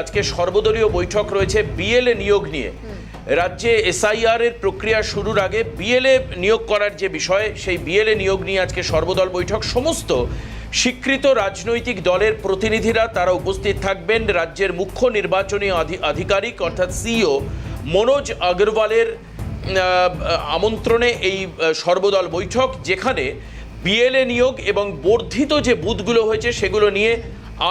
আজকে সর্বদলীয় বৈঠক রয়েছে বিএলএ নিয়োগ নিয়ে। রাজ্যে এসআইআর এর প্রক্রিয়া শুরুর আগে বিএলএ নিয়োগ করার যে বিষয়, সেই বিএলএ নিয়োগ নিয়ে আজকে সর্বদল বৈঠক। সমস্ত স্বীকৃত রাজনৈতিক দলের প্রতিনিধিরা তারা উপস্থিত থাকবেন। রাজ্যের মুখ্য নির্বাচনী আধিকারিক অর্থাৎ সিইও মনোজ আগরওয়ালের আমন্ত্রণে এই সর্বদল বৈঠক, যেখানে বিএলএ নিয়োগ এবং বর্ধিত যে বুথগুলো হয়েছে সেগুলো নিয়ে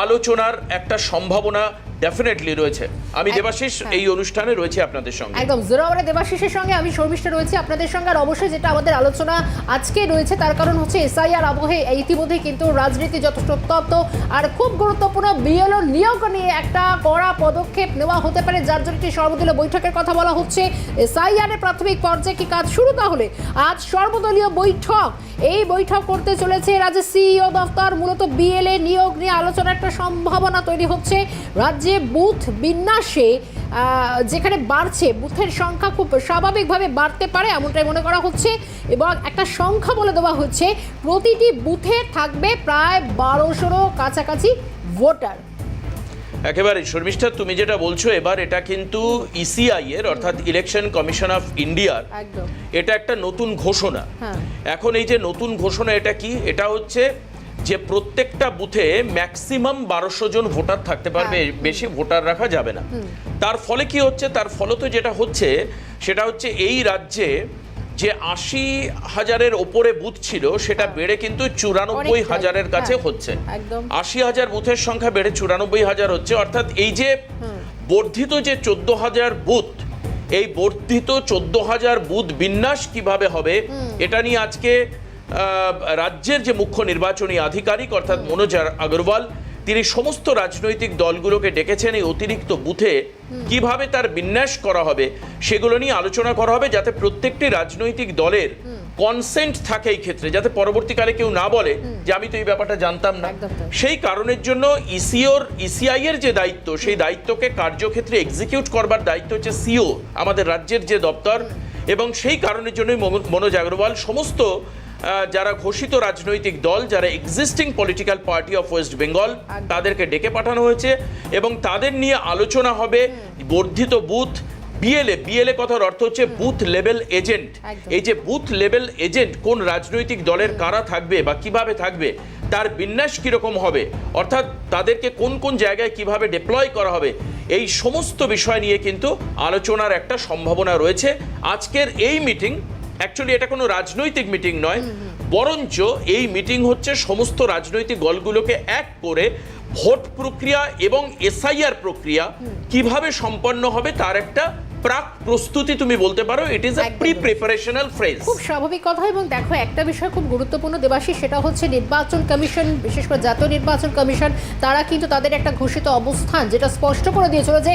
আলোচনার একটা সম্ভাবনা ডেফিনেটলি রয়েছে। আমি দেবাশিস এই অনুষ্ঠানে রয়েছে আপনাদের সঙ্গে। একদম জোরাওয়ারে দেবাশিসের সঙ্গে আমি শর্মিষ্ঠা রয়েছে আপনাদের সঙ্গে। আর অবশ্যই যেটা আমাদের আলোচনা আজকে রয়েছে তার কারণ হচ্ছে এসআইআর আবহে ইতিমধ্যে কিন্তু রাজনীতি যথেষ্ট উত্তপ্ত, আর খুব গুরুত্বপূর্ণ বিএলও নিয়োগ নিয়ে একটা কড়া পদক্ষেপ নেওয়া হতে পারে, যার জন্য একটি সর্বদলীয় বৈঠকের কথা বলা হচ্ছে। এসআইআর এর প্রাথমিক পর্যায়ে কি কাজ শুরু? তাহলে আজ সর্বদলীয় বৈঠক, এই বৈঠক করতে চলেছে রাজ্যের সিইও দফতর। মূলত বিএলএ নিয়োগ নিয়ে আলোচনার একটা সম্ভাবনা তৈরি হচ্ছে। রাজ্যে বুথ বিন্যাসে যেখানে বাড়ছে, বুথের সংখ্যা খুব স্বাভাবিকভাবে বাড়তে পারে এমনটাই মনে করা হচ্ছে, এবং একটা সংখ্যা বলে দেওয়া হচ্ছে প্রতিটি বুথে থাকবে প্রায় 1200 কাছাকাছি ভোটার। একেবারে শর্মিষ্ঠা, তুমি যেটা বলছো এবার এটা কিন্তু ইসিআই এর অর্থাৎ ইলেকশন কমিশন অফ ইন্ডিয়ার এটা একটা নতুন ঘোষণা। এখন এই যে নতুন ঘোষণা, এটা কি? এটা হচ্ছে যে প্রত্যেকটা বুথে ম্যাক্সিমাম 1200 জন ভোটার থাকতে পারবে, বেশি ভোটার রাখা যাবে না। তার ফলে কি হচ্ছে? তার ফলত যেটা হচ্ছে সেটা হচ্ছে এই রাজ্যে যে 80,000-এর ওপরে বুথ ছিল সেটা বেড়ে কিন্তু 94,000-এর কাছে হচ্ছে। 80,000 বুথের সংখ্যা বেড়ে 94,000 হচ্ছে। অর্থাৎ এই যে বর্ধিত যে 14,000 বুথ, এই বর্ধিত 14,000 বুথ বিন্যাস কিভাবে হবে এটা নিয়ে আজকে রাজ্যের যে মুখ্য নির্বাচনী আধিকারিক অর্থাৎ মনোজ আগরওয়াল, তিনি সমস্ত রাজনৈতিক দলগুলোকে ডেকেছেন। এই অতিরিক্ত বুথে কিভাবে তার বিন্যাস করা হবে সেগুলো নিয়ে আলোচনা করা হবে, যাতে প্রত্যেকটি রাজনৈতিক দলের কনসেন্ট থাকে এই ক্ষেত্রে, যাতে পরবর্তীকালে কেউ না বলে যে আমি তো এই ব্যাপারটা জানতাম না। সেই কারণের জন্য ইসিআই এর যে দায়িত্ব, সেই দায়িত্বকে কার্যক্ষেত্রে এক্সিকিউট করবার দায়িত্ব হচ্ছে সিও, আমাদের রাজ্যের যে দপ্তর। এবং সেই কারণের জন্যই মনোজ আগরওয়াল সমস্ত যারা ঘোষিত রাজনৈতিক দল, যারা existing political party of West Bengal, তাদেরকে ডেকে পাঠানো হয়েছে এবং তাদের নিয়ে আলোচনা হবে। বর্ধিত বুথ, বিএলএ কথার অর্থ হচ্ছে বুথ লেভেল এজেন্ট। এই যে বুথ লেভেল এজেন্ট কোন রাজনৈতিক দলের কারা থাকবে বা কিভাবে থাকবে, তার বিন্যাস কিরকম হবে, অর্থাৎ তাদেরকে কোন কোন জায়গায় কিভাবে ডিপ্লয় করা হবে, এই সমস্ত বিষয় নিয়ে কিন্তু আলোচনার একটা সম্ভাবনা রয়েছে। আজকের এই মিটিং অ্যাকচুয়ালি এটা কোনো রাজনৈতিক মিটিং নয়, বরঞ্চ এই মিটিং হচ্ছে সমস্ত রাজনৈতিক দলগুলোকে এক করে ভোট প্রক্রিয়া এবং এসআইআর প্রক্রিয়া কিভাবে সম্পন্ন হবে তার একটা প্রাক প্রস্তুতি তুমি বলতে পারো। It is a pre preparational phase. খুব স্বাভাবিক কথা। এবং দেখো, একটা বিষয় খুব গুরুত্বপূর্ণ দেবাশিস, সেটা হচ্ছে নির্বাচন কমিশন, বিশেষ করে জাতীয় নির্বাচন কমিশন, তারা কিন্তু তাদের একটা ঘোষিত অবস্থান যেটা স্পষ্ট করে দিয়েছিল যে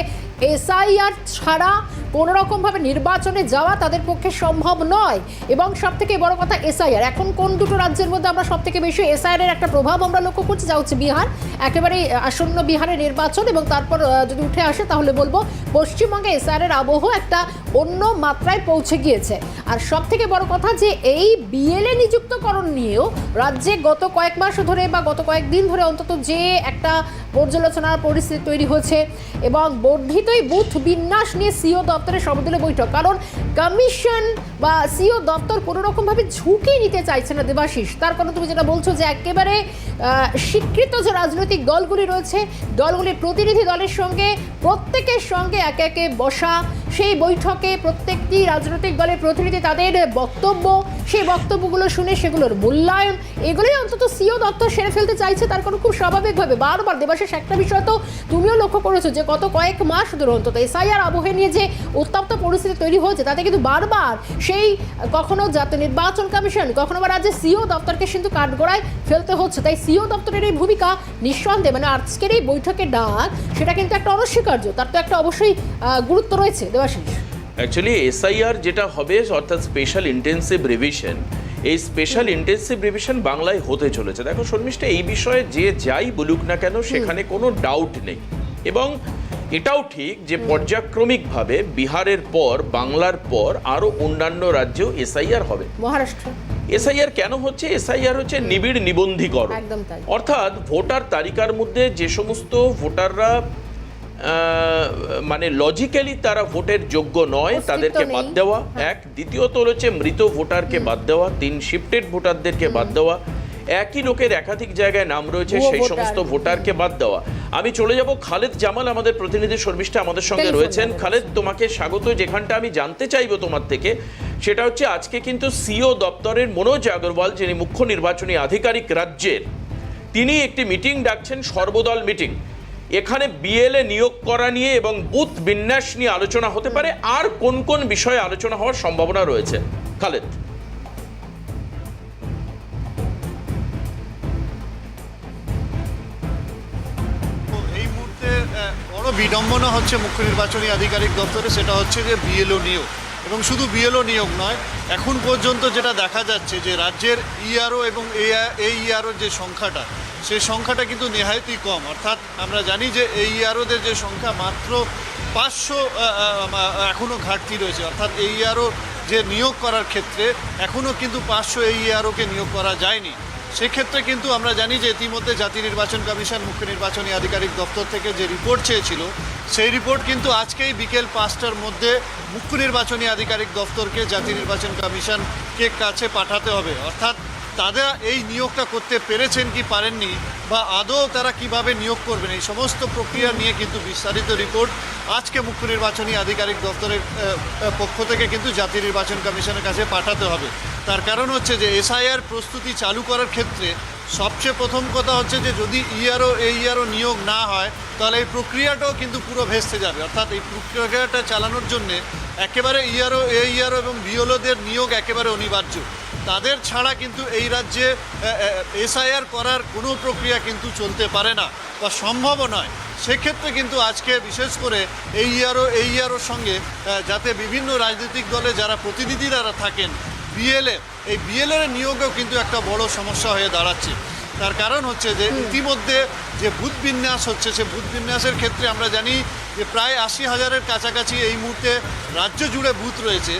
এসআইআর ছাড়া কোনো রকমভাবে নির্বাচনে যাওয়া তাদের পক্ষে সম্ভব নয়। এবং সব থেকে বড় কথা, এসআইআর এখন কোন দুটো রাজ্যের মধ্যে আমরা সব থেকে বেশি এসআইআর এর একটা প্রভাব আমরা লক্ষ্য করছি, যা হচ্ছে বিহার, একেবারেই আসন্ন বিহারের নির্বাচন। এবং তারপর যদি উঠে আসে তাহলে বলবো পশ্চিমবঙ্গে এসআইআর এর আবহ একটা অন্য মাত্রায় পৌঁছে গিয়েছে। আর সব থেকে বড় কথা যে এই বিএলএ নিযুক্তকরণ নিয়েও রাজ্যে গত কয়েক মাস ধরে বা গত কয়েকদিন ধরে অন্তত যে একটা পর্যালোচনার পরিস্থিতি তৈরি হয়েছে, এবং বর্ধিত বুথ বিন্যাস নিয়ে সিও দপ্তরের সর্বদলীয় বৈঠক। কারণ কমিশন বা সিও দপ্তর কোনো রকমভাবে ঝুঁকি নিতে চাইছে না দেবাশিস। তার কারণ তুমি যেটা বলছো যে একেবারে স্বীকৃত যে রাজনৈতিক দলগুলি রয়েছে, দলগুলির প্রতিনিধি দলের সঙ্গে প্রত্যেকের সঙ্গে একে একে বসা, সেই বৈঠকে প্রত্যেকটি রাজনৈতিক দলের প্রতিনিধি তাদের বক্তব্য, সেই বক্তব্যগুলো শুনে সেগুলোর মূল্যায়ন, এগুলোই অন্তত সিও দপ্তর সেরে ফেলতে চাইছে। তার কারণ খুব স্বাভাবিকভাবে বারবার দেবাশিস একটা বিষয় তো তুমিও লক্ষ্য করেছো যে গত কয়েক মাস ধরে অন্তত এসআইআর আবহে নিয়ে যে উত্তপ্ত পরিস্থিতি তৈরি হয়েছে, তাতে কিন্তু বারবার সেই কখনো জাতীয় নির্বাচন কমিশন, কখনো বা রাজ্যের সিও দপ্তরকে কিন্তু কাঠগড়ায় ফেলতে হচ্ছে। তাই সিও দপ্তরের এই ভূমিকা নিঃসন্দেহে, মানে আজকের এই বৈঠকের ডাক, সেটা কিন্তু একটা অনস্বীকার্য, তার তো একটা অবশ্যই গুরুত্ব রয়েছে দেবাশিস। অ্যাকচুয়ালি এসআইআর যেটা হবে অর্থাৎ স্পেশাল ইন্টেন্সিভ রিভিশন, এই স্পেশাল ইন্টেন্সিভ রিভিশন বাংলায় হতে চলেছে। দেখো শর্মিষ্ঠা, এই বিষয়ে যে যাই বলুক না কেন সেখানে কোনো ডাউট নেই। এবং এটাও ঠিক যে পর্যায়ক্রমিকভাবে বিহারের পর, বাংলার পর আরো অন্যান্য রাজ্যেও এসআইআর হবে। মহারাষ্ট্র এসআইআর কেন হচ্ছে? এসআইআর হচ্ছে নিবিড় নিবন্ধীকরণ, অর্থাৎ ভোটার তালিকার মধ্যে যে সমস্ত ভোটাররা মানে লজিক্যালি তারা ভোটের যোগ্য নয়, অস্তিত্ব তাদেরকে নেই। বাদ দেওয়া এক, দ্বিতীয়ত হচ্ছে মৃত ভোটারকে বাদ দেওয়া, 3 শিফটেড ভোটারদেরকে বাদ দেওয়া, একই লোকের একাধিক জায়গায় নাম রয়েছে ভুয়ো সেই ভোটার। সমস্ত ভোটারকে বাদ দেওয়া। আমি চলে যাব খালেদ জামাল, আমাদের প্রতিনিধি শর্মিষ্ঠা আমাদের সঙ্গে টেলিফোন রয়েছেন। লাইনে খালেদ, তোমাকে স্বাগত। যেখানটা আমি জানতে চাইবো তোমার থেকে সেটা হচ্ছে আজকে কিন্তু সিও দপ্তরের মনোজ আগরওয়াল, যিনি মুখ্য নির্বাচনী আধিকারিক রাজ্যের, তিনি একটি মিটিং ডাকছেন, সর্বদল মিটিং। এখানে বিএলএ নিয়োগ করা নিয়ে এবং বুথ বিন্যাস নিয়ে আলোচনা হতে পারে, আর কোন কোন বিষয়ে আলোচনা হওয়ার সম্ভাবনা রয়েছে? খালেদ। এই মুহূর্তে বড় বিড়ম্বনা হচ্ছে মুখ্য নির্বাচনী আধিকারিক দপ্তরে, সেটা হচ্ছে যে বিএলও নিয়োগ। এবং শুধু বিএলও নিয়োগ নয়, এখন পর্যন্ত যেটা দেখা যাচ্ছে যে রাজ্যের ইআরও এবং এই ইআরওর যে সংখ্যাটা, সেই সংখ্যাটা কিন্তু নেহায়তই কম। অর্থাৎ আমরা জানি যে এই ইআরওদের যে সংখ্যা মাত্র 500 এখনও ঘাটতি রয়েছে। অর্থাৎ এই ইআরও যে নিয়োগ করার ক্ষেত্রে এখনও কিন্তু 500 এই ইআরওকে নিয়োগ করা যায়নি। সেক্ষেত্রে কিন্তু আমরা জানি যে ইতিমধ্যে জাতীয় নির্বাচন কমিশন মুখ্য নির্বাচনী আধিকারিক দপ্তর থেকে যে রিপোর্ট চেয়েছিল, সেই রিপোর্ট কিন্তু আজকেই বিকেল 5টার মধ্যে মুখ্য নির্বাচনী আধিকারিক দপ্তরকে জাতীয় নির্বাচন কমিশনকে কাছে পাঠাতে হবে। অর্থাৎ তারা এই নিয়োগটা করতে পেরেছেন কি পারেননি, বা আদৌ তারা কিভাবে নিয়োগ করবেন, এই সমস্ত প্রক্রিয়া নিয়ে কিন্তু বিস্তারিত রিপোর্ট আজকে মুখ্য নির্বাচনী আধিকারিক দপ্তরের পক্ষ থেকে কিন্তু জাতীয় নির্বাচন কমিশনের কাছে পাঠাতে হবে। তার কারণ হচ্ছে যে এসআইআর প্রস্তুতি চালু করার ক্ষেত্রে সবচেয়ে প্রথম কথা হচ্ছে যে যদি এই ইআরও নিয়োগ না হয়, তাহলে এই প্রক্রিয়াটাও কিন্তু পুরো ভেস্তে যাবে। অর্থাৎ এই প্রক্রিয়াটা চালানোর জন্যে একেবারে ইআরও এবং বিএলওদের নিয়োগ একেবারে অনিবার্য। তাদের ছাড়া কিন্তু এই রাজ্যে এসআইআর করার কোনো প্রক্রিয়া কিন্তু চলতে পারে না বা সম্ভবও নয়। সেক্ষেত্রে কিন্তু আজকে বিশেষ করে এই ইআরওর সঙ্গে যাতে বিভিন্ন রাজনৈতিক দলে যারা প্রতিনিধিরা থাকেন, এই বিএলএর নিয়োগেও কিন্তু একটা বড় সমস্যা হয়ে দাঁড়াচ্ছে। তার কারণ হচ্ছে যে ইতিমধ্যে যে বুথ বিন্যাস হচ্ছে, সে বুথ বিন্যাসের ক্ষেত্রে আমরা জানি যে প্রায় 80,000-এর কাছাকাছি এই মুহূর্তে রাজ্য জুড়ে বুথ রয়েছে।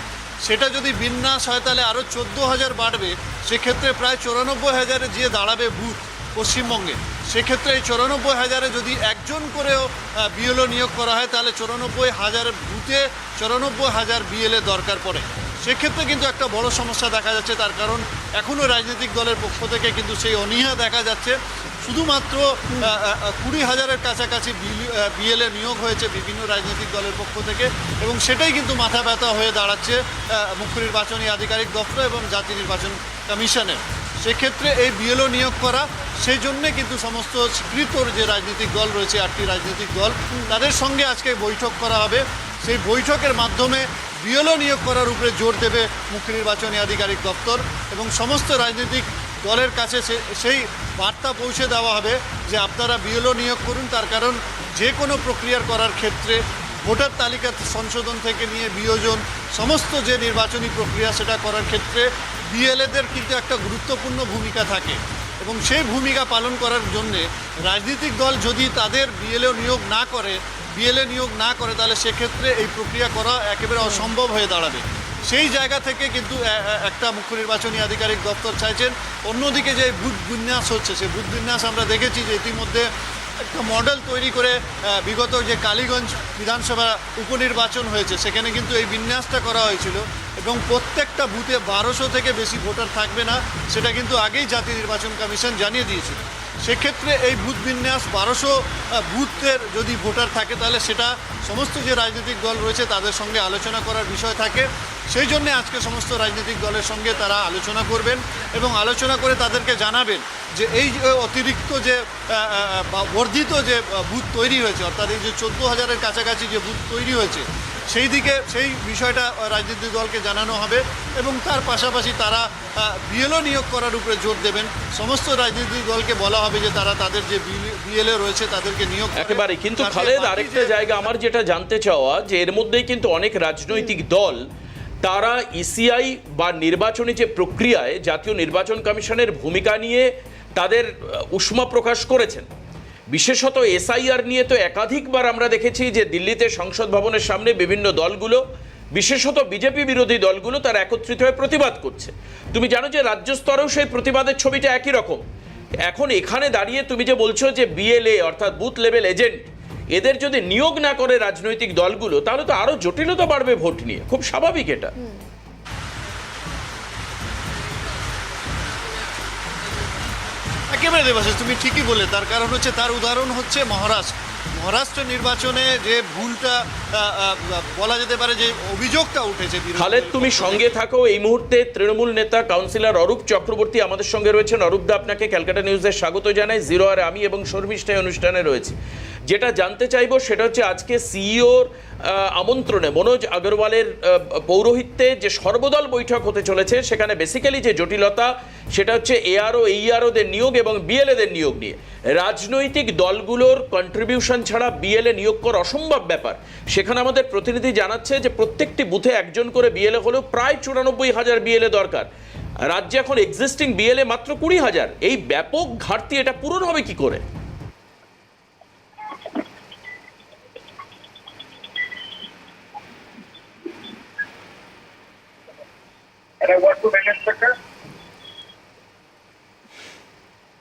সেটা যদি বিন্যাস হয় তাহলে আরও 14,000 বাড়বে। সেক্ষেত্রে প্রায় 94,000-এ যে দাঁড়াবে বুথ পশ্চিমবঙ্গে। সেক্ষেত্রে এই 94,000-এ যদি একজন করেও বিএলও নিয়োগ করা হয়, তাহলে 94,000 বুথে 94,000 বিএলএ দরকার পড়ে। সেক্ষেত্রে কিন্তু একটা বড় সমস্যা দেখা যাচ্ছে। তার কারণ এখনও রাজনৈতিক দলের পক্ষ থেকে কিন্তু সেই অনীহা দেখা যাচ্ছে। শুধুমাত্র 20,000-এর কাছাকাছি বিএলএ নিয়োগ হয়েছে বিভিন্ন রাজনৈতিক দলের পক্ষ থেকে, এবং সেটাই কিন্তু মাথা ব্যথা হয়ে দাঁড়াচ্ছে মুখ্য নির্বাচনী আধিকারিক দপ্তর এবং জাতীয় নির্বাচন কমিশনের। সেক্ষেত্রে এই বিএলও নিয়োগ করা, সেই জন্যে কিন্তু সমস্ত স্বীকৃত যে রাজনৈতিক দল রয়েছে, 8টি রাজনৈতিক দল, তাদের সঙ্গে আজকে বৈঠক করা হবে। সেই বৈঠকের মাধ্যমে বিএলও নিয়োগ করার উপরে জোর দেবে মুখ্য নির্বাচনী আধিকারিক দপ্তর, এবং সমস্ত রাজনৈতিক দলের কাছে সেই বার্তা পৌঁছে দেওয়া হবে যে আপনারা বিএলও নিয়োগ করুন। তার কারণ যে কোনো প্রক্রিয়ার করার ক্ষেত্রে ভোটার তালিকা সংশোধন থেকে নিয়ে বিয়োজন, সমস্ত যে নির্বাচনী প্রক্রিয়া সেটা করার ক্ষেত্রে বিএলএদের কিন্তু একটা গুরুত্বপূর্ণ ভূমিকা থাকে, এবং সেই ভূমিকা পালন করার জন্যে রাজনৈতিক দল যদি তাদের বিএলএ নিয়োগ না করে তাহলে সেক্ষেত্রে এই প্রক্রিয়া করা একেবারে অসম্ভব হয়ে দাঁড়াবে। সেই জায়গা থেকে কিন্তু একটা মুখ্য নির্বাচনী আধিকারিক দপ্তর চাইছেন। অন্যদিকে যে বুথ বিন্যাস হচ্ছে, সেই বুথ বিন্যাস আমরা দেখেছি যে ইতিমধ্যে একটা মডেল তৈরি করে বিগত যে কালীগঞ্জ বিধানসভা উপনির্বাচন হয়েছে, সেখানে কিন্তু এই বিন্যাসটা করা হয়েছিল, এবং প্রত্যেকটা বুথে 1200 থেকে বেশি ভোটার থাকবে না, সেটা কিন্তু আগেই জাতীয় নির্বাচন কমিশন জানিয়ে দিয়েছিল। সেক্ষেত্রে এই বুথ বিন্যাস 1200 বুথের যদি ভোটার থাকে, তাহলে সেটা সমস্ত যে রাজনৈতিক দল রয়েছে তাদের সঙ্গে আলোচনা করার বিষয় থাকে। সেই জন্যে আজকে সমস্ত রাজনৈতিক দলের সঙ্গে তারা আলোচনা করবেন, এবং আলোচনা করে তাদেরকে জানাবেন যে এই অতিরিক্ত যে বর্ধিত যে বুথ তৈরি হয়েছে, অর্থাৎ এই যে 14,000-এর কাছাকাছি যে বুথ তৈরি হয়েছে, সেই বিষয়টা রাজনৈতিক দলকে জানানো হবে, এবং তার পাশাপাশি তারা বিএলও নিয়োগ করার উপরে জোর দেবেন। সমস্ত রাজনৈতিক দলকে বলা হবে যে তারা তাদের যে বিএলএ রয়েছে তাদেরকে নিয়োগ একেবারে। কিন্তু খালেদ, আরেকটা জায়গা আমার যেটা জানতে চাওয়া, যে এর মধ্যেই কিন্তু অনেক রাজনৈতিক দল তারা ইসিআই বা নির্বাচনী যে প্রক্রিয়ায় জাতীয় নির্বাচন কমিশনের ভূমিকা নিয়ে তাদের উষ্মা প্রকাশ করেছেন। বিশেষত এসআইআর নিয়ে তো একাধিকবার আমরা দেখেছি যে দিল্লিতে সংসদ ভবনের সামনে বিভিন্ন দলগুলো, বিশেষত বিজেপি বিরোধী দলগুলো, তারা একত্রিত হয়ে প্রতিবাদ করছে। তুমি জানো যে রাজ্য স্তরেও সেই প্রতিবাদের ছবিটা একই রকম। এখন এখানে দাঁড়িয়ে তুমি যে বলছো যে বিএলএ অর্থাৎ বুথ লেভেল এজেন্ট, এদের যদি নিয়োগ না করে রাজনৈতিক দলগুলো, তাহলে তো আরো জটিলতা বাড়বে ভোট নিয়ে, খুব স্বাভাবিক এটা। একেবারে দেবাশিস, তুমি ঠিকই বলে, তার কারণ হচ্ছে, তার উদাহরণ হচ্ছে মহারাষ্ট্র নির্বাচনে যে ভুলটা বলা যেতে পারে, যে অভিযোগটা উঠেছে। খালেদ, তুমি সঙ্গে থাকো। এই মুহূর্তে তৃণমূল নেতা কাউন্সিলর অরূপ চক্রবর্তী আমাদের সঙ্গে রয়েছেন। অরূপদা, আপনাকে ক্যালকাটা নিউজে স্বাগত জানাই। জিরো আর আমি এবং শর্মিষ্ঠা অনুষ্ঠানে রয়েছে। যেটা জানতে চাইবো সেটা হচ্ছে, আজকে সিইওর আমন্ত্রণে মনোজ আগরওয়ালের পৌরোহিত্যে যে সর্বদল বৈঠক হতে চলেছে, সেখানে বেসিক্যালি যে জটিলতা সেটা হচ্ছে এআরও এইআরওদের নিয়োগ এবং বিএলএদের নিয়োগ নিয়ে। রাজনৈতিক দলগুলোর কন্ট্রিবিউশন ছাড়া বিএলএ নিয়োগ করা অসম্ভব ব্যাপার। সেখানে আমাদের প্রতিনিধি জানাচ্ছে যে প্রত্যেকটি বুথে একজন করে বিএলএ হলেও প্রায় 94,000 বিএলএ দরকার। রাজ্যে এখন এক্সিস্টিং বিএলএ মাত্র 20,000। এই ব্যাপক ঘাটতি, এটা পূরণ হবে কি করে?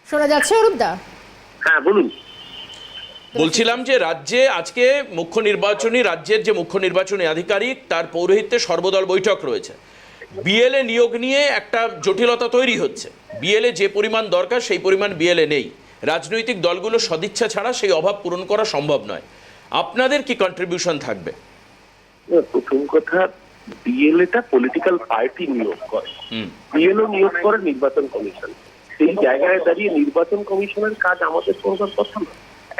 শোনা যাচ্ছে অরূপদা? হ্যাঁ, বলুন। বলছিলাম যে রাজ্যে আজকে রাজ্যের যে মুখ্য নির্বাচনী আধিকারিক, তার পৌরোহিত্যে সর্বদল বৈঠক রয়েছে। বিএলএ নিয়োগ নিয়ে একটা জটিলতা তৈরি হচ্ছে। বিএলএ যে পরিমাণ দরকার সেই পরিমাণ বিএলএ নেই। রাজনৈতিক দলগুলো সদিচ্ছা ছাড়া সেই অভাব পূরণ করা সম্ভব নয়। আপনাদের কি কন্ট্রিবিউশন থাকবে? প্রথম কথা, বিএলএটা পলিটিক্যাল পার্টি নিয়োগ করে, বিএলও নিয়োগ করে নির্বাচন কমিশন। সেই জায়গায় দাঁড়িয়ে নির্বাচন কমিশনের কাজ আমাদের করবার কথা না।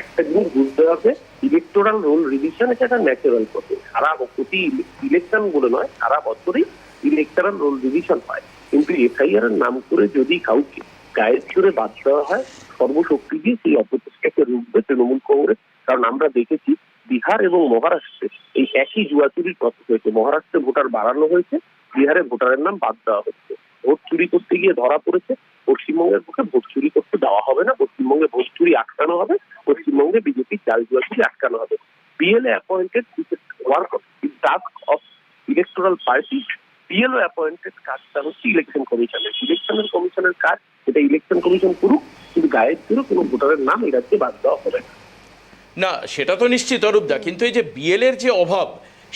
একটা জিনিস বুঝতে হবে, ইলেকটোরাল রোল রিভিশন এটা একটা ন্যাচারাল প্রসেস। সারা প্রতি ইলেকশন বলে নয়, সারা বছরই ইলেকটোরাল রোল রিভিশন হয়। কিন্তু এফআইআর এর নাম করে যদি কাউকে গায়ের জোরে বাদ দেওয়া হয়, সর্বশক্তি দিয়ে সেই অপচেষ্টাকে রুখবে তৃণমূল কংগ্রেস। কারণ আমরা দেখেছি বিহার এবং মহারাষ্ট্রে এই একই জুয়া চুরির প্রসেস হয়েছে। মহারাষ্ট্রে ভোটার বাড়ানো হয়েছে, বিহারে ভোটারের নাম বাদ দেওয়া হচ্ছে। ভোট চুরি করতে গিয়ে ধরা পড়েছে। পশ্চিমবঙ্গের পক্ষে ভোট চুরি করতে দেওয়া হবে না, পশ্চিমবঙ্গে ভোট চুরি আটকানো হবে, পশ্চিমবঙ্গে বিজেপির জাল জুয়া চুরি আটকানো হবে। BLA appointed work task of electoral party. BLO appointed কাজটা হচ্ছে ইলেকশন কমিশনের। ইলেকশনের কমিশনের কাজ, এটা ইলেকশন কমিশন করুক, কিন্তু গায়ের জোরে কোনো ভোটারের নাম এই রাজ্যে বাদ দেওয়া হবে না। না, সেটা তো নিশ্চিত অরূপদা, কিন্তু এই যে বিএলএর যে অভাব,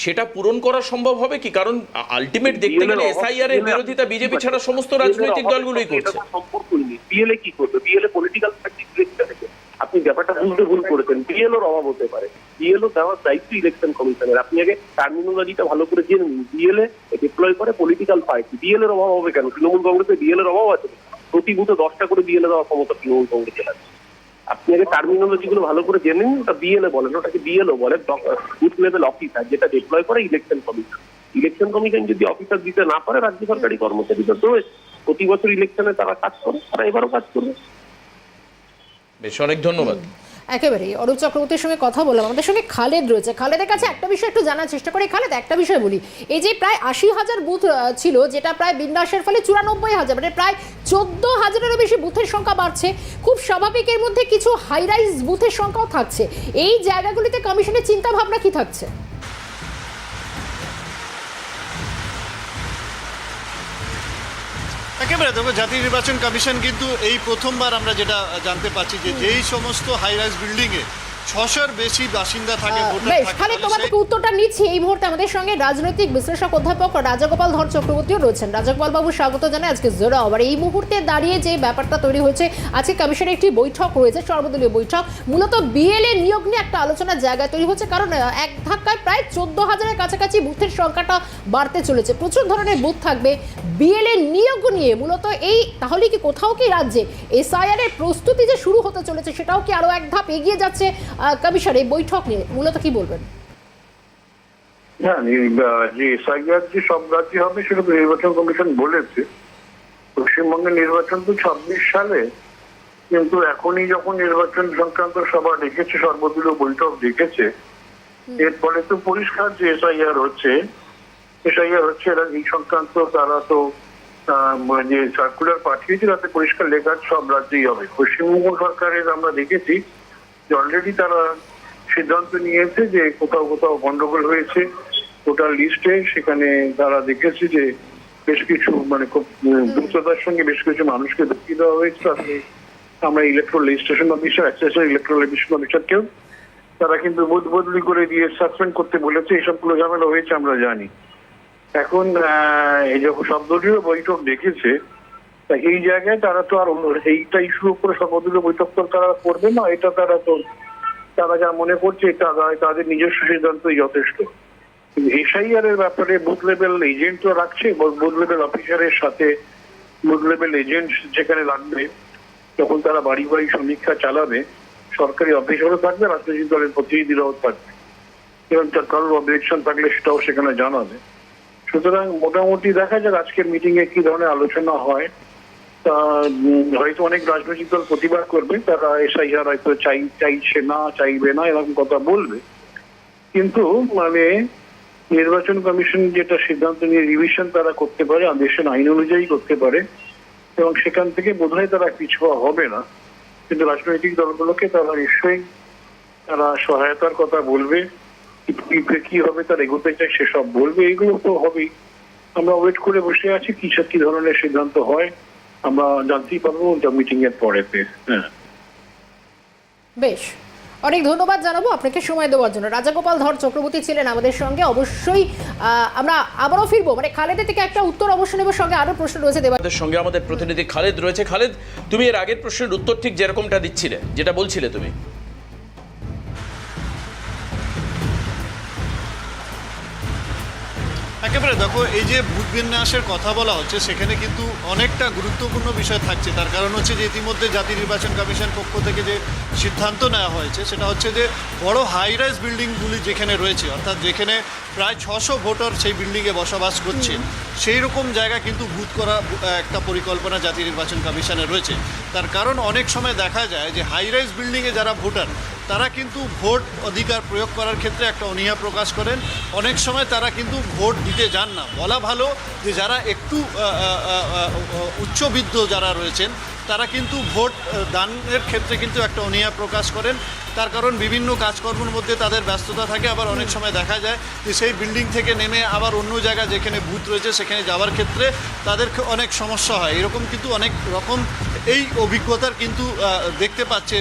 সেটা পূরণ করা সম্ভব হবে কি? কারণ আলটিমেট দেখতে গেলে এসআইআর এর বিরোধিতা বিজেপি ছাড়া সমস্ত রাজনৈতিক দলগুলোই করছে। সম্পর্কই নেই। বিএলএ কি করবে? বিএলএ পলিটিক্যাল পার্টি সিলেক্ট করে। আপনি ব্যাপারটা বুঝতে ভুল করেছেন। বিএলওর অভাব হতে পারে। বিএলও দেওয়ার দায়িত্ব ইলেকশন কমিশনের। আপনি আগে টার্মিনোলজিটা ভালো করে জেনে নিন। বিএলএ ডিপ্লয় করে পলিটিক্যাল পার্টি। বিএলএর অভাব হবে কেন? তৃণমূল কংগ্রেসে বিএলএর অভাব আছে। প্রতি বুথে 10টা করে বিএলএ দেওয়ার ক্ষমতা তৃণমূল কংগ্রেসের আছে। আপনি আগে টার্মিনোলজি গুলো ভালো করে জেনে নিন। ওটা বিএলএ বলেন, ওটাকে বিএলও বলে, বুথ লেভেল অফিসার, যেটা ডিপ্লয় করে ইলেকশন কমিশন। ইলেকশন কমিশন যদি অফিসার দিতে না পারে, রাজ্য সরকারি কর্মচারীদের রয়েছে, প্রতি বছর ইলেকশনে তারা কাজ করে, তারা এবারও কাজ করবে। বেশ, অনেক ধন্যবাদ। একেবারেই অরূপ চক্রবর্তীর সঙ্গে কথা বললাম। আমাদের সঙ্গে খালেদ রয়েছে। খালেদের কাছে একটা বিষয় একটু জানার চেষ্টা করি। খালেদ, একটা বিষয় বলি, এই যে প্রায় 80,000 বুথ ছিল, যেটা প্রায় বিন্যাসের ফলে 94,000, মানে প্রায় 14,000-এরও বেশি বুথের সংখ্যা বাড়ছে। খুব স্বাভাবিক, এর মধ্যে কিছু হাই রাইজ বুথের সংখ্যাও থাকছে। এই জায়গাগুলিতে কমিশনের চিন্তা ভাবনা কি থাকছে? একেবারে দেখো, জাতীয় নির্বাচন কমিশন কিন্তু এই প্রথমবার আমরা যেটা জানতে পারছি যে যেই সমস্ত হাই রাইজ বিল্ডিং এ 600-র বেশি বাসিন্দা থাকে, ভোটার বেশ, থাকে, খালেদ, তোমার থেকে উত্তরটা নিচ্ছি। এই মুহূর্তে আমাদের সঙ্গে রাজনৈতিক বিশ্লেষক অধ্যাপক রাজাগোপাল ধর চক্রবর্তীও রয়েছেন। রাজাগোপাল বাবু, স্বাগত জানাই আজকে জোড়া আবার। এই মুহূর্তে দাঁড়িয়ে যে ব্যাপারটা তৈরি হয়েছে, আজকে কমিশনের একটি বৈঠক রয়েছে, সর্বদলীয় বৈঠক। মূলত বিএলএ নিয়োগ নিয়ে একটা আলোচনার জায়গা তৈরি হচ্ছে, কারণ এক ধাক্কায় প্রায় 14,000-এর কাছাকাছি বুথের সংখ্যাটা বাড়তে চলেছে। প্রচুর ধরনের বুথ থাকবে। বিএলএ নিয়োগ নিয়ে মূলত এই, তাহলে কি কোথাও কি রাজ্যে এসআইআর এর প্রস্তুতি যে শুরু হতে চলেছে, সেটাও কি আরো এক ধাপ এগিয়ে যাচ্ছে কমিশনের এই বৈঠক নিয়ে? মূলত কি বলবেন? হ্যাঁ, যে এসআইআর যে সব রাজ্যে হবে সেটা তো নির্বাচন কমিশন বলেছে। পশ্চিমবঙ্গের নির্বাচন তো 26 সালে, কিন্তু এখনই যখন নির্বাচন সংক্রান্ত সভা ডেকেছে, সর্বদলীয় বৈঠক ডেকেছে, এর ফলে তো পরিষ্কার যে এসআইআর হচ্ছে। এরা এই সংক্রান্ত তারা তো যে সার্কুলার পাঠিয়েছে, তাতে পরিষ্কার লেখা সব রাজ্যেই হবে। পশ্চিমবঙ্গ সরকারের আমরা দেখেছি যে অলরেডি তারা সিদ্ধান্ত নিয়েছে যে কোথাও কোথাও গন্ডগোল হয়েছে টোটাল লিস্টে। সেখানে তারা দেখেছে যে বেশ কিছু, মানে খুব দ্রুততার সঙ্গে বেশ কিছু মানুষকে ঢুকিয়ে দেওয়া হয়েছে। আমরা electoral registration officer, assessor electoral registration অফিসারকেও তারা কিন্তু বদলি করে দিয়ে সাসপেন্ড করতে বলেছে, এসবগুলো ঝামেলা হয়েছে আমরা জানি। এখন এই যখন শব্দটিও বৈঠক ডেকেছে, তা এই জায়গায় তারা তো আর এইটা ইস্যুর উপরে শব্দটিও বৈঠক তো তারা করবে না, এটা তারা যা মনে করছে এটা তাদের নিজস্ব সিদ্ধান্তই যথেষ্ট। এসআইআর এর ব্যাপারে বুথ লেভেল এজেন্টও রাখছে, বুথ লেভেল অফিসারের সাথে বুথ লেভেল এজেন্ট যেখানে লাগবে, তখন তারা বাড়ি বাড়ি সমীক্ষা চালাবে, সরকারি অফিসারও থাকবে, রাজনৈতিক দলের প্রতিনিধিরাও থাকবে, এবং তার কারোর অবজেকশন থাকলে সেটাও সেখানে জানাবে। সুতরাং মোটামুটি দেখা যাক আজকের মিটিং এ কি ধরনের আলোচনা হয়। তা হয়তো অনেক রাজনৈতিক দল প্রতিবাদ করবে, তারা এসআইআর হয়তো চাইছে না, চাইবে না, এরকম কথা বলবে। কিন্তু মানে নির্বাচন কমিশন যেটা সিদ্ধান্ত নিয়ে রিভিশন তারা করতে পারে, দেশের আইন অনুযায়ী করতে পারে, এবং সেখান থেকে বোধহয় তারা পিছুয়া হবে না। কিন্তু রাজনৈতিক দলগুলোকে তারা নিশ্চয়ই তারা সহায়তার কথা বলবে, কি হবে তার এগোতে চাই সেসব বলবে, এগুলো তো হবেই। আমরা ওয়েট করে বসে আছি কি ধরনের সিদ্ধান্ত হয় আমরা জানতেই পারবো মিটিং এর পরেতে। হ্যাঁ, বেশ, অনেক ধন্যবাদ জানাবো আপনাকে সময় দেওয়ার জন্য। রাজাগোপাল ধর চক্রবর্তী ছিলেন আমাদের সঙ্গে। অবশ্যই আমরা আবারও ফিরবো, মানে খালেদের থেকে একটা উত্তর অবশ্য নেব, সঙ্গে আরো প্রশ্ন রয়েছে দেবা। আমাদের সঙ্গে আমাদের প্রতিনিধি খালেদ রয়েছে। খালেদ, তুমি এর আগের প্রশ্নের উত্তর ঠিক যেরকমটা দিচ্ছিলে, যেটা বলছিলে তুমি। একেবারে দেখো, এই যে ভোট বিন্যাসের কথা বলা হচ্ছে সেখানে কিন্তু অনেকটা গুরুত্বপূর্ণ বিষয় থাকছে। তার কারণ হচ্ছে যে ইতিমধ্যে জাতীয় নির্বাচন কমিশন পক্ষ থেকে যে সিদ্ধান্ত নেওয়া হয়েছে সেটা হচ্ছে যে বড় হাই রাইজ বিল্ডিংগুলি যেখানে রয়েছে, অর্থাৎ যেখানে প্রায় 600 ভোটার সেই বিল্ডিংয়ে বসবাস করছে, সেই রকম জায়গা কিন্তু বুথ করা একটা পরিকল্পনা জাতীয় নির্বাচন কমিশনের রয়েছে। তার কারণ অনেক সময় দেখা যায় যে হাই রাইজ বিল্ডিংয়ে যারা ভোটার তারা কিন্তু ভোট অধিকার প্রয়োগ করার ক্ষেত্রে একটা অনীহা প্রকাশ করেন। অনেক সময় তারা কিন্তু ভোট দিতে যান না। বলা ভালো যে যারা একটু উচ্চবিত্ত যারা রয়েছেন তারা কিন্তু ভোট দানের ক্ষেত্রে কিন্তু একটা অনীহা প্রকাশ করেন। তার কারণ বিভিন্ন কাজকর্মের মধ্যে তাদের ব্যস্ততা থাকে। আবার অনেক সময় দেখা যায় যে সেই বিল্ডিং থেকে নেমে আবার অন্য জায়গা যেখানে বুথ রয়েছে সেখানে যাওয়ার ক্ষেত্রে তাদের অনেক সমস্যা হয়। এরকম কিন্তু অনেক রকম এই অভিজ্ঞতার কিন্তু দেখতে পাচ্ছে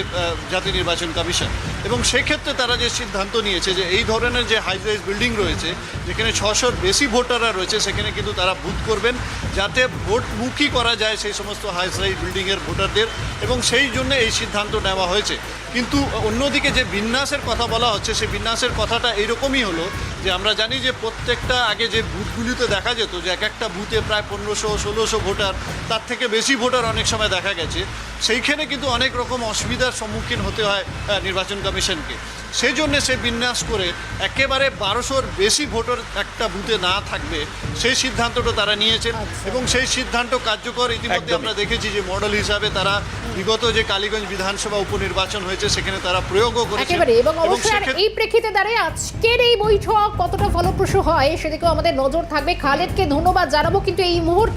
জাতীয় নির্বাচন কমিশন, এবং সেক্ষেত্রে তারা যে সিদ্ধান্ত নিয়েছে যে এই ধরনের যে হাই রাইজ বিল্ডিং রয়েছে যেখানে 600-র বেশি ভোটাররা রয়েছে সেখানে কিন্তু তারা বুথ করবেন, যাতে ভোটমুখী করা যায় সেই সমস্ত হাই রাইজ বিল্ডিংয়ের ভোটারদের, এবং সেই জন্য এই সিদ্ধান্ত নেওয়া হয়েছে। কিন্তু অন্যদিকে যে বিন্যাসের কথা বলা হচ্ছে সেই বিন্যাসের কথাটা এইরকমই হলো যে আমরা জানি যে প্রত্যেকটা আগে যে বুথগুলিতে দেখা যেত যে এক একটা বুথে প্রায় 1500-1600 ভোটার, তার থেকে বেশি ভোটার অনেক সময় দেখা গেছে, সেইখানে কিন্তু অনেক রকম অসুবিধার সম্মুখীন হতে হয় নির্বাচন কমিশনকে। সেই জন্য সে বিন্যাস করে একেবারে 1200-র বেশি ভোটার একটা বুথে না থাকবে সেই সিদ্ধান্তটা তারা নিয়েছেন, এবং সেই সিদ্ধান্ত কার্যকর ইতিমধ্যে আমরা দেখেছি যে মডেল হিসাবে তারা বিগত যে কালীগঞ্জ বিধানসভা উপনির্বাচন হয়েছে সেখানে তারা প্রয়োগও করেছে। একেবারে, এবং অবশ্যই এই প্রেক্ষিতে দাঁড়িয়ে আজকের এই বৈঠক কতটা ফলপ্রসূ হয় সেদিকেও আমাদের নজর থাকবে। খালেদকে ধন্যবাদ জানাবো, কিন্তু এই মুহূর্তে